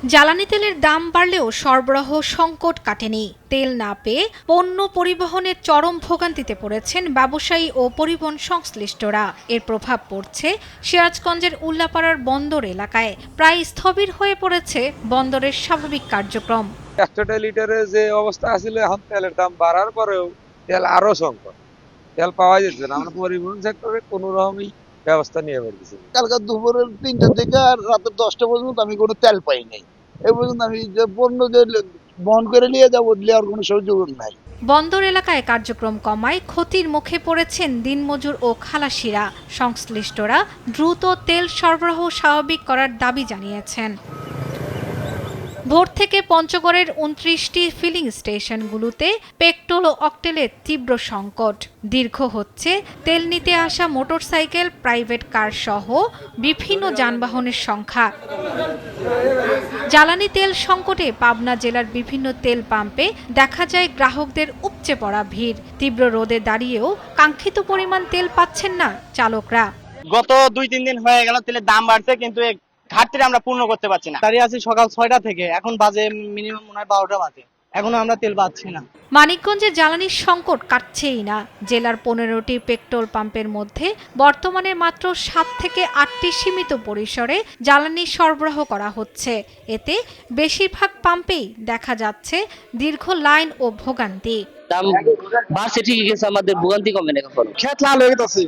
জ্বালানি তেলের দাম বাড়লেও সরবরাহ সংকট কাটেনি। তেল না পেয়ে পণ্য পরিবহনের চরম ভোগান্তিতে পড়েছেন ব্যবসায়ী ও পরিবহন সংশ্লিষ্টরা। এর প্রভাব পড়ছে সিরাজগঞ্জের উল্লাপাড়ার বন্দর এলাকায়। প্রায় স্থবির হয়ে পড়েছে বন্দরের স্বাভাবিক কার্যক্রম। 100 লিটারের যে অবস্থা ছিল, এখন তেলের দাম বাড়ার পরেও তেল আরো সংকট। তেল পাওয়া যাচ্ছে না। আমরা পরিবহন সেক্টরে কোনো রকমই ব্যবস্থা নিয়ে বেরোতেছি। কালকে দুপুরের 3টা থেকে আর রাতের 10টা পর্যন্ত আমি কোনো তেল পাই নাই। এই পর্যন্ত আমি যে পণ্য যে বহন করে নিয়ে যাবো, নেওয়ার কোনো সুযোগ নাই। বন্দর এলাকায় কার্যক্রম কমায় ক্ষতির মুখে পড়েছেন দিনমজুর ও খালাসিরা। সংশ্লিষ্টরা দ্রুত তেল সরবরাহ স্বাভাবিক করার দাবি জানিয়েছেন। ভোর থেকে পঞ্চগড়ের 29টি ফিলিং স্টেশনগুলোতে পেট্রোল ও অকটেলের তীব্র সংকট। দীর্ঘ হচ্ছে তেল নিতে আসা মোটরসাইকেল, প্রাইভেট কার সহ বিভিন্ন যানবাহনের সংখ্যা। জ্বালানি তেল সংকটে পাবনা জেলার বিভিন্ন তেল পাম্পে দেখা যায় গ্রাহকদের উপচে পড়া ভিড়। তীব্র রোদে দাঁড়িয়েও কাঙ্ক্ষিত পরিমাণ তেল পাচ্ছেন না চালকরা। গত 2-3 দিন হয়ে গেল তেলের দাম বাড়ছে, কিন্তু ঘাটতিটা আমরা পূর্ণ করতে পারছি না। দাঁড়িয়ে আছি সকাল 6টা থেকে, এখন বাজে মিনিমাম মনে হয় 12টা বাজে, এখনো আমরা তেল পাচ্ছি না। মানিকগঞ্জে জ্বালানির সংকট কাটছেই না। জেলার 15টি পেট্রোল পাম্পের মধ্যে বর্তমানে মাত্র 7 থেকে 8টি সীমিত পরিসরে জ্বালানি সরবরাহ করা হচ্ছে। এতে বেশিরভাগ পাম্পেই দেখা যাচ্ছে দীর্ঘ লাইন ও ভোগান্তি। দাম বাড়ছে ঠিকই, কিন্তু আমাদের ভোগান্তি কমে না কখনো। খেত লাল হয়ে গেছে,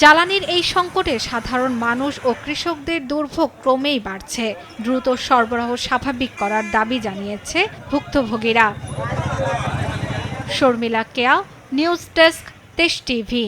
জ্বালানির এই সংকটে সাধারণ মানুষ ও কৃষকদের দুর্ভোগ ক্রমেই বাড়ছে। দ্রুত সরবরাহ স্বাভাবিক করার দাবি জানিয়েছে ভুক্তভোগীরা। শর্মিলা কেয়া, নিউজ ডেস্ক, দেশ টিভি।